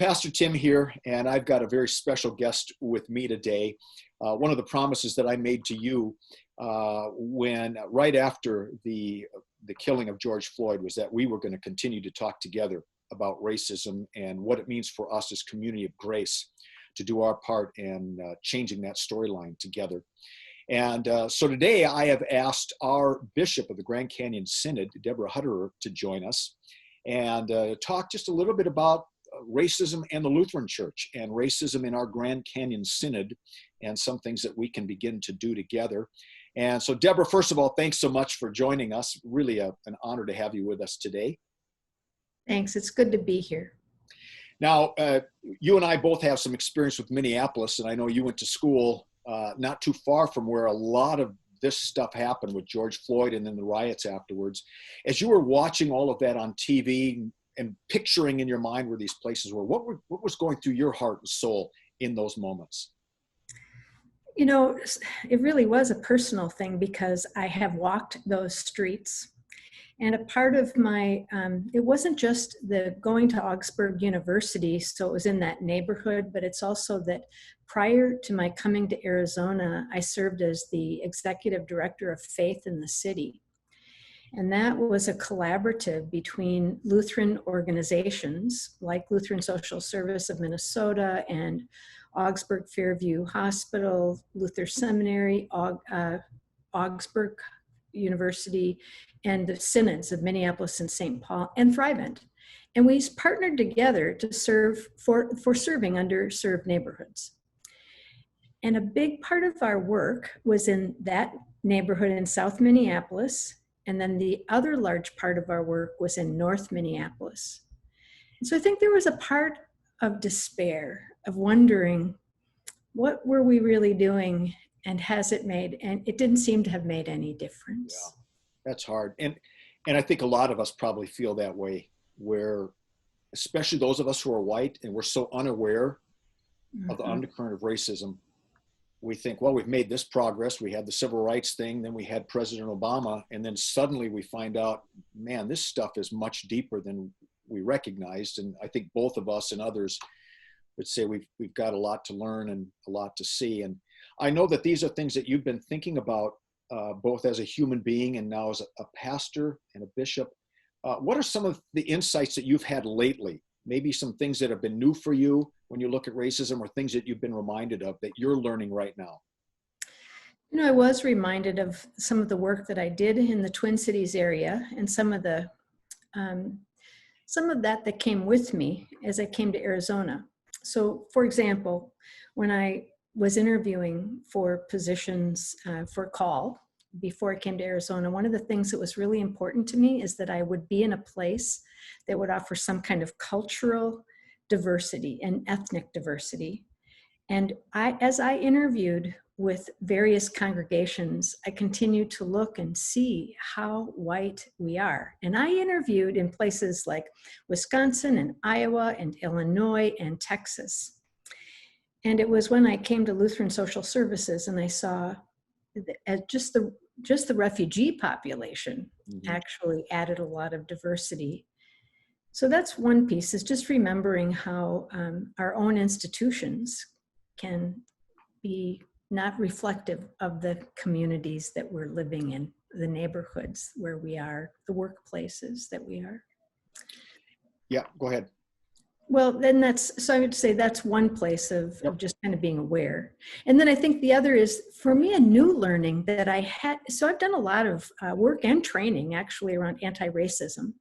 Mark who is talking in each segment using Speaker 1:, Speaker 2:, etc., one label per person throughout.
Speaker 1: Pastor Tim here, and I've got a very special guest with me today. One of the promises that I made to you when right after the killing of George Floyd was that we were going to continue to talk together about racism and what it means for us as community of grace to do our part in changing that storyline together. And so today I have asked our Bishop of the Grand Canyon Synod, Deborah Hutterer, to join us and talk just a little bit about racism and the Lutheran Church and racism in our Grand Canyon Synod and some things that we can begin to do together. And so Deborah, first of all, thanks so much for joining us. Really an honor to have you with us today.
Speaker 2: Thanks, it's good to be here.
Speaker 1: Now, you and I both have some experience with Minneapolis, and I know you went to school not too far from where a lot of this stuff happened with George Floyd and then the riots afterwards. As you were watching all of that on TV and picturing in your mind where these places were, what was going through your heart and soul in those moments?
Speaker 2: You know, it really was a personal thing because I have walked those streets. And a part of my, it wasn't just the going to Augsburg University, so it was in that neighborhood, but it's also that prior to my coming to Arizona, I served as the executive director of faith in the city. And that was a collaborative between Lutheran organizations like Lutheran Social Service of Minnesota and Augsburg Fairview Hospital, Luther Seminary, Augsburg University, and the synods of Minneapolis and St. Paul and Thrivent. And we partnered together to serve for serving underserved neighborhoods. And a big part of our work was in that neighborhood in South Minneapolis. And then the other large part of our work was in North Minneapolis. And so I think there was a part of despair, of wondering, what were we really doing? And has it made, and it didn't seem to have made any difference.
Speaker 1: Yeah, that's hard. And I think a lot of us probably feel that way, where especially those of us who are white and we're so unaware of the undercurrent of racism, we think, well, we've made this progress. We had the civil rights thing, then we had President Obama, and then suddenly we find out, man, this stuff is much deeper than we recognized. And I think both of us and others would say we've got a lot to learn and a lot to see. And I know that these are things that you've been thinking about both as a human being and now as a pastor and a bishop. What are some of the insights that you've had lately? Maybe some things that have been new for you when you look at racism, or things that you've been reminded of that you're learning right now?
Speaker 2: You know, I was reminded of some of the work that I did in the Twin Cities area and some of that came with me as I came to Arizona. So, for example, when I was interviewing for positions for call before I came to Arizona, one of the things that was really important to me is that I would be in a place that would offer some kind of cultural diversity and ethnic diversity. And as I interviewed with various congregations, I continued to look and see how white we are. And I interviewed in places like Wisconsin and Iowa and Illinois and Texas. And it was when I came to Lutheran Social Services and I saw just the refugee population actually added a lot of diversity. So that's one piece, is just remembering how our own institutions can be not reflective of the communities that we're living in, the neighborhoods where we are, the workplaces that we are.
Speaker 1: Yeah, go ahead.
Speaker 2: Well, then so I would say that's one place of just kind of being aware. And then I think the other is, for me, a new learning that I had. So I've done a lot of work and training actually around anti-racism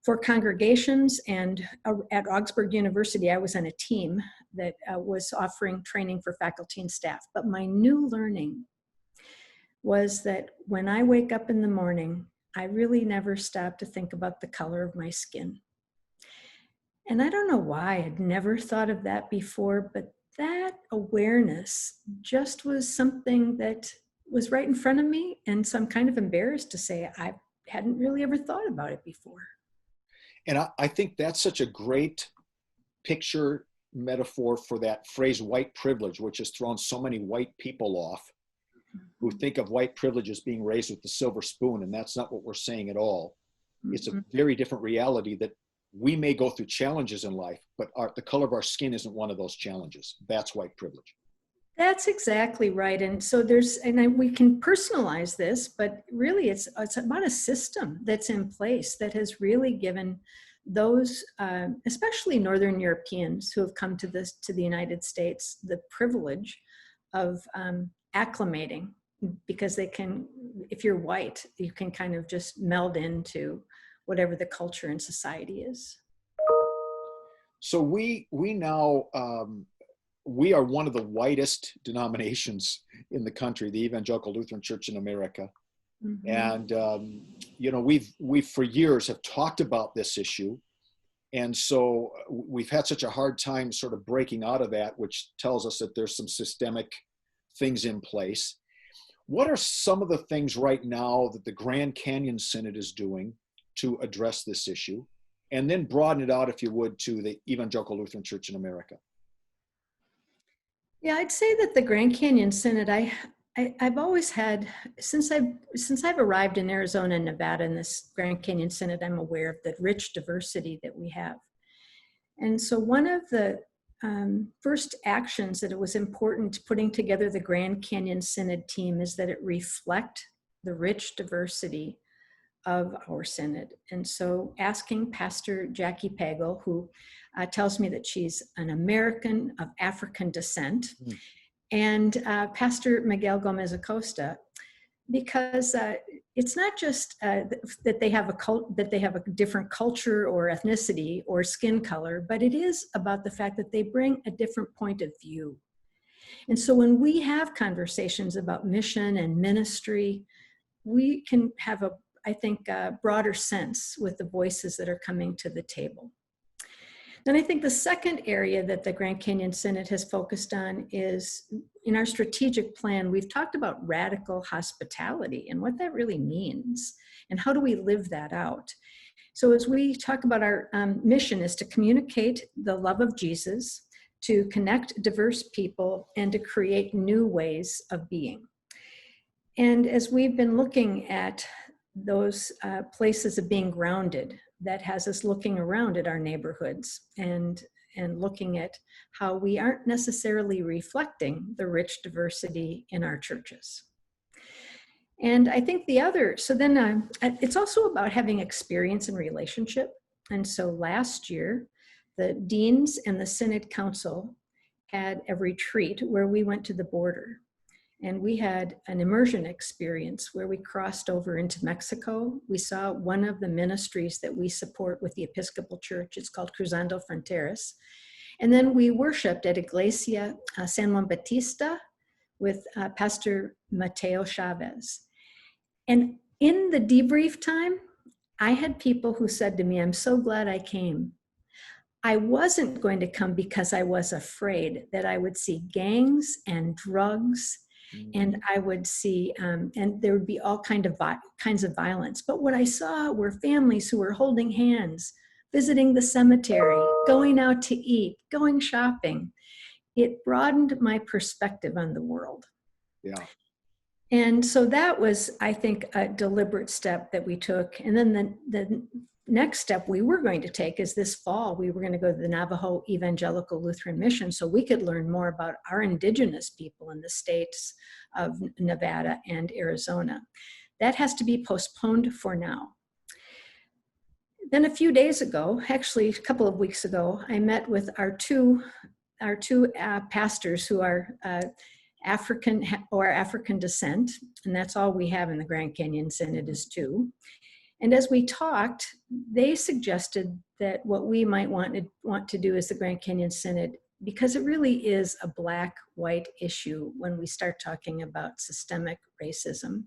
Speaker 2: for congregations, and at Augsburg University, I was on a team that was offering training for faculty and staff. But my new learning was that when I wake up in the morning, I really never stop to think about the color of my skin. And I don't know why I'd never thought of that before, but that awareness just was something that was right in front of me. And so I'm kind of embarrassed to say I hadn't really ever thought about it before.
Speaker 1: And I think that's such a great picture metaphor for that phrase white privilege, which has thrown so many white people off who think of white privilege as being raised with the silver spoon. And that's not what we're saying at all. It's a very different reality that we may go through challenges in life, but the color of our skin isn't one of those challenges. That's white privilege.
Speaker 2: That's exactly right. And so we can personalize this, but really it's about a system that's in place that has really given those, especially Northern Europeans who have come to the United States, the privilege of acclimating, because they can, if you're white, you can kind of just meld into whatever the culture and society is.
Speaker 1: So we now, we are one of the whitest denominations in the country, the Evangelical Lutheran Church in America. Mm-hmm. And, you know, we've for years have talked about this issue. And so we've had such a hard time sort of breaking out of that, which tells us that there's some systemic things in place. What are some of the things right now that the Grand Canyon Synod is doing to address this issue? And then broaden it out, if you would, to the Evangelical Lutheran Church in America.
Speaker 2: Yeah, I'd say that the Grand Canyon Synod, I've always had, since I've arrived in Arizona and Nevada in this Grand Canyon Synod, I'm aware of the rich diversity that we have. And so one of the first actions that it was important putting together the Grand Canyon Synod team is that it reflect the rich diversity of our synod. And so asking Pastor Jackie Pagel, who tells me that she's an American of African descent, and Pastor Miguel Gomez Acosta, because it's not just that they have a different culture or ethnicity or skin color, but it is about the fact that they bring a different point of view. And so when we have conversations about mission and ministry, we can have I think, a broader sense with the voices that are coming to the table. Then I think the second area that the Grand Canyon Synod has focused on is, in our strategic plan, we've talked about radical hospitality and what that really means, and how do we live that out. So as we talk about our mission is to communicate the love of Jesus, to connect diverse people, and to create new ways of being. And as we've been looking at those places of being grounded, that has us looking around at our neighborhoods and looking at how we aren't necessarily reflecting the rich diversity in our churches. And I think it's also about having experience and relationship. And so last year, the deans and the Synod Council had a retreat where we went to the border. And we had an immersion experience where we crossed over into Mexico. We saw one of the ministries that we support with the Episcopal Church. It's called Cruzando Fronteras. And then we worshiped at Iglesia San Juan Bautista with Pastor Mateo Chavez. And in the debrief time, I had people who said to me, "I'm so glad I came. I wasn't going to come because I was afraid that I would see gangs and drugs, and I would see, and there would be all kinds of violence. But what I saw were families who were holding hands, visiting the cemetery, going out to eat, going shopping. It broadened my perspective on the world."
Speaker 1: Yeah.
Speaker 2: And so that was, I think, a deliberate step that we took. And then the next step we were going to take is this fall, we were going to go to the Navajo Evangelical Lutheran Mission so we could learn more about our indigenous people in the states of Nevada and Arizona. That has to be postponed for now. Then a few days ago, actually a couple of weeks ago, I met with our two pastors who are African descent, and that's all we have in the Grand Canyon Synod is two. And as we talked, they suggested that what we might want to do as the Grand Canyon Synod, because it really is a black-white issue when we start talking about systemic racism.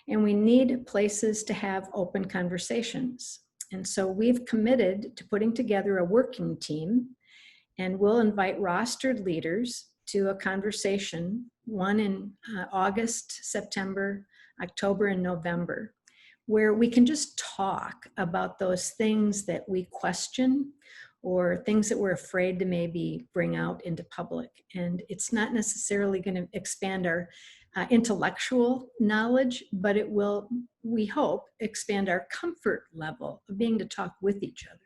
Speaker 2: And we need places to have open conversations. And so we've committed to putting together a working team, and we'll invite rostered leaders to a conversation, one in August, September, October, and November, where we can just talk about those things that we question or things that we're afraid to maybe bring out into public. And it's not necessarily going to expand our intellectual knowledge, but it will, we hope, expand our comfort level of being to talk with each other.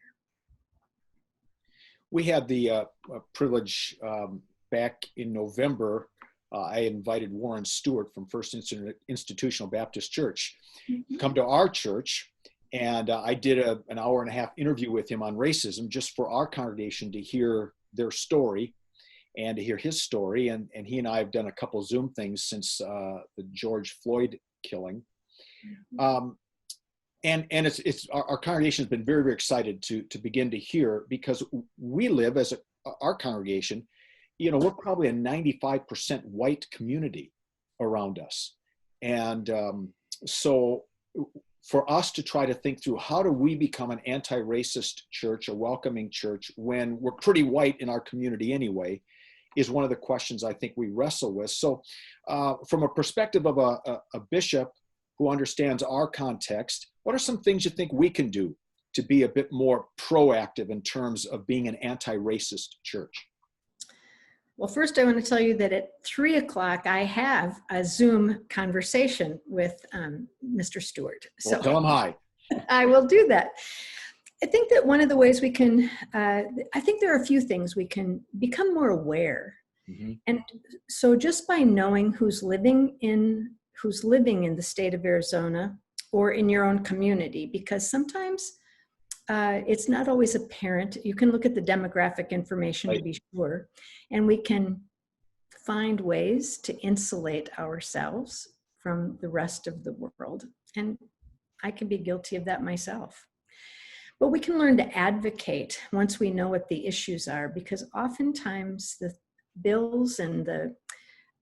Speaker 1: We had the privilege back in November. I invited Warren Stewart from First Institutional Baptist Church to come to our church. And I did an hour-and-a-half interview with him on racism just for our congregation to hear their story and to hear his story. And he and I have done a couple Zoom things since the George Floyd killing. And it's our congregation has been very, very excited to begin to hear, because we live as our congregation, you know, we're probably a 95% white community around us. And so for us to try to think through, how do we become an anti-racist church, a welcoming church, when we're pretty white in our community anyway, is one of the questions I think we wrestle with. So from a perspective of a bishop who understands our context, what are some things you think we can do to be a bit more proactive in terms of being an anti-racist church?
Speaker 2: Well, first I want to tell you that at 3 o'clock, I have a Zoom conversation with Mr. Stewart.
Speaker 1: Well,
Speaker 2: so
Speaker 1: tell him hi.
Speaker 2: I will do that. I think that one of the ways we can, I think there are a few things we can become more aware. And so just by knowing who's living in the state of Arizona or in your own community, because sometimes it's not always apparent. You can look at the demographic information to be sure, and we can find ways to insulate ourselves from the rest of the world. And I can be guilty of that myself. But we can learn to advocate once we know what the issues are, because oftentimes the bills and the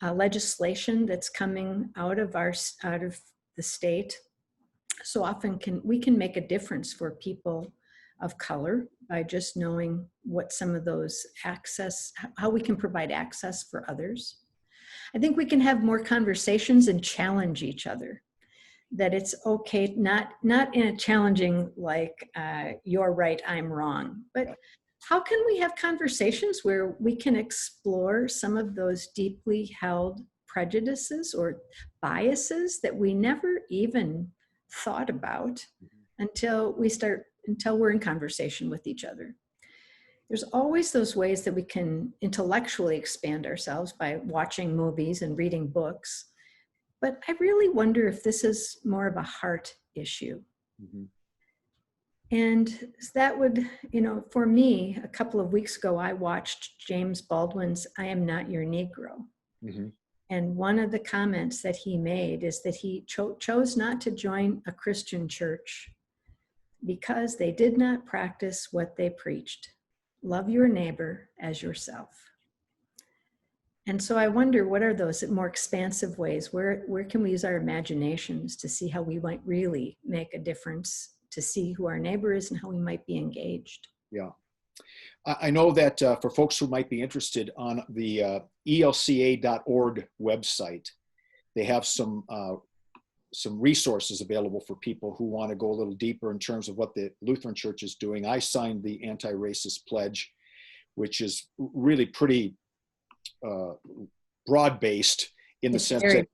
Speaker 2: legislation that's coming out of the state, so often we can make a difference for people of color by just knowing what some of those how we can provide access for others. I think we can have more conversations and challenge each other. That it's okay, not in a challenging like you're right, I'm wrong, but how can we have conversations where we can explore some of those deeply held prejudices or biases that we never even thought about until we're in conversation with each other. There's always those ways that we can intellectually expand ourselves by watching movies and reading books. But I really wonder if this is more of a heart issue. And that would, for me, a couple of weeks ago, I watched James Baldwin's I Am Not Your Negro. And one of the comments that he made is that he chose not to join a Christian church because they did not practice what they preached. Love your neighbor as yourself. And so I wonder, what are those more expansive ways? Where can we use our imaginations to see how we might really make a difference, to see who our neighbor is and how we might be engaged?
Speaker 1: Yeah. I know that for folks who might be interested, on the elca.org website, they have some resources available for people who want to go a little deeper in terms of what the Lutheran Church is doing. I signed the Anti-Racist Pledge, which is really pretty broad-based in the sense that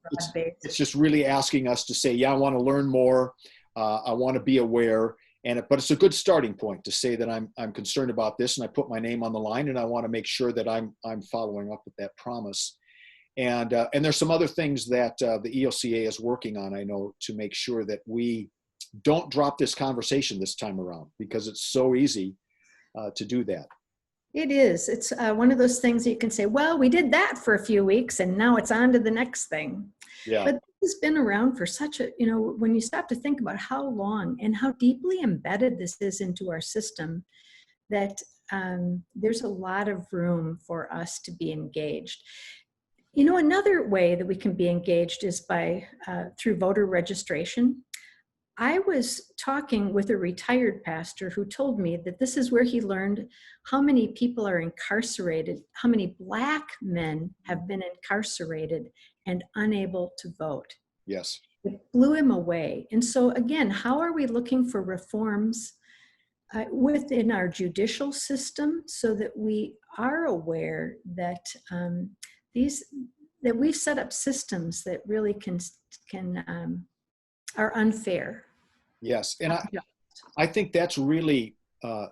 Speaker 1: it's just really asking us to say, yeah, I want to learn more. I want to be aware. But it's a good starting point to say that I'm concerned about this, and I put my name on the line, and I want to make sure that I'm following up with that promise. And there's some other things that the ELCA is working on, I know, to make sure that we don't drop this conversation this time around, because it's so easy to do that.
Speaker 2: It is. It's one of those things that you can say, well, we did that for a few weeks and now it's on to the next thing.
Speaker 1: Yeah.
Speaker 2: But this has been around for such a, when you stop to think about how long and how deeply embedded this is into our system, that there's a lot of room for us to be engaged. Another way that we can be engaged is by through voter registration. I was talking with a retired pastor who told me that this is where he learned how many people are incarcerated, how many Black men have been incarcerated and unable to vote.
Speaker 1: Yes.
Speaker 2: It blew him away. And so again, how are we looking for reforms within our judicial system so that we are aware that that we've set up systems that really are unfair?
Speaker 1: Yes, and I think that's really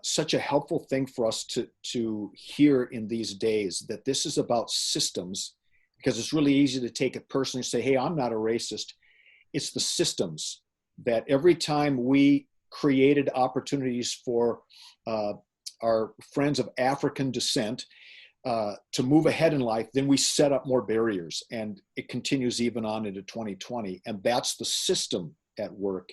Speaker 1: such a helpful thing for us to hear in these days, that this is about systems, because it's really easy to take it personally and say, hey, I'm not a racist. It's the systems that every time we created opportunities for our friends of African descent to move ahead in life, then we set up more barriers, and it continues even on into 2020. And that's the system at work.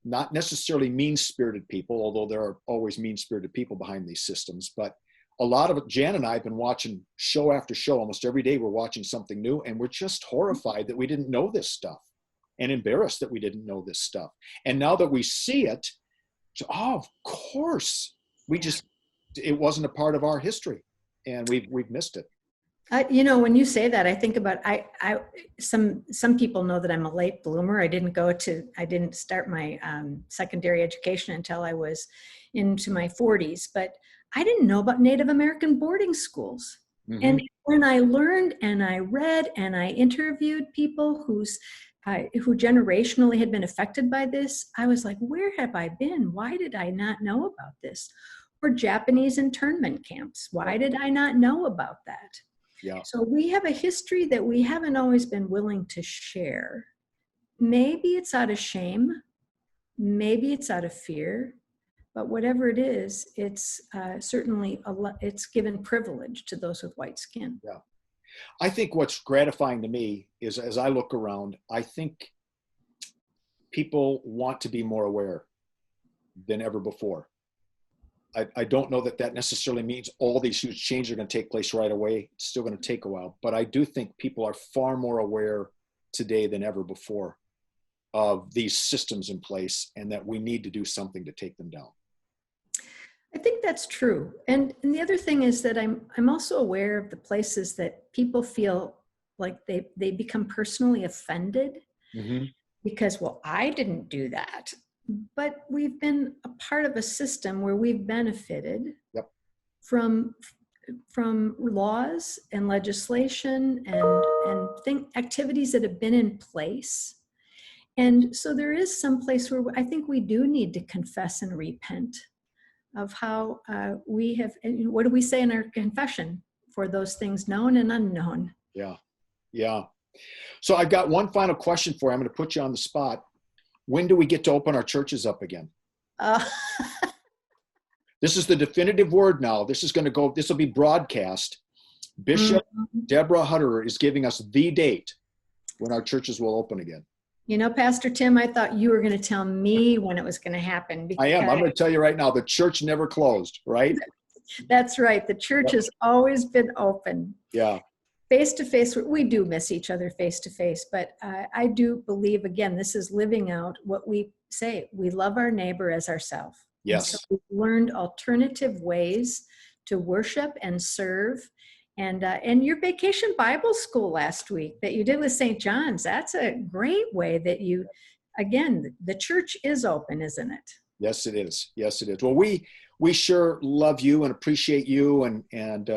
Speaker 1: Not necessarily mean-spirited people, although there are always mean-spirited people behind these systems. But a lot of it, Jan and I have been watching show after show. Almost every day we're watching something new, and we're just horrified that we didn't know this stuff, and embarrassed that we didn't know this stuff. And now that we see it, of course, it wasn't a part of our history, and we've missed it.
Speaker 2: When you say that, I think about some people know that I'm a late bloomer. I didn't start my secondary education until I was into my 40s, but I didn't know about Native American boarding schools. Mm-hmm. And when I learned and I read and I interviewed people who generationally had been affected by this, I was like, where have I been? Why did I not know about this? Or Japanese internment camps. Why did I not know about that?
Speaker 1: Yeah.
Speaker 2: So we have a history that we haven't always been willing to share. Maybe it's out of shame, maybe it's out of fear, but whatever it is, it's certainly it's given privilege to those with white skin.
Speaker 1: Yeah. I think what's gratifying to me is, as I look around, I think people want to be more aware than ever before. I don't know that necessarily means all these huge changes are going to take place right away. It's still going to take a while. But I do think people are far more aware today than ever before of these systems in place, and that we need to do something to take them down.
Speaker 2: I think that's true. And the other thing is that I'm also aware of the places that people feel like they become personally offended. Mm-hmm. Because, well, I didn't do that. But we've been a part of a system where we've benefited from laws and legislation and activities that have been in place. And so there is some place where I think we do need to confess and repent of how we have, and what do we say in our confession? For those things known and unknown.
Speaker 1: Yeah. Yeah. So I've got one final question for you. I'm going to put you on the spot. When do we get to open our churches up again? This is the definitive word now. This will be broadcast. Bishop Deborah Hutterer is giving us the date when our churches will open again.
Speaker 2: Pastor Tim, I thought you were going to tell me when it was going to happen.
Speaker 1: I am. I'm going to tell you right now, the church never closed, right?
Speaker 2: That's right. The church has always been open.
Speaker 1: Yeah.
Speaker 2: Face-to-face, we do miss each other face-to-face, but I do believe, again, this is living out what we say. We love our neighbor as ourselves.
Speaker 1: Yes.
Speaker 2: So we've learned alternative ways to worship and serve. And your vacation Bible school last week that you did with St. John's, that's a great way that again, the church is open, isn't it?
Speaker 1: Yes, it is. Yes, it is. Well, we sure love you and appreciate you, and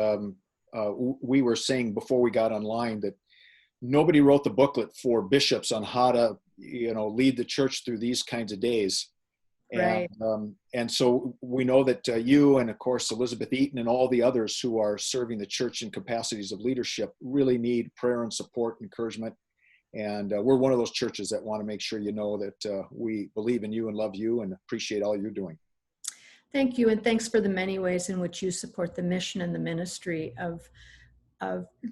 Speaker 1: we were saying before we got online that nobody wrote the booklet for bishops on how to, lead the church through these kinds of days.
Speaker 2: Right.
Speaker 1: And so we know that you and, of course, Elizabeth Eaton and all the others who are serving the church in capacities of leadership really need prayer and support and encouragement. And we're one of those churches that want to make sure you know that we believe in you and love you and appreciate all you're doing.
Speaker 2: Thank you, and thanks for the many ways in which you support the mission and the ministry of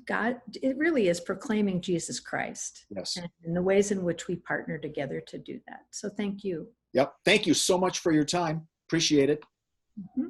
Speaker 2: God. It really is proclaiming Jesus Christ.
Speaker 1: Yes.
Speaker 2: And the ways in which we partner together to do that. So thank you.
Speaker 1: Yep. Thank you so much for your time. Appreciate it.
Speaker 2: Mm-hmm.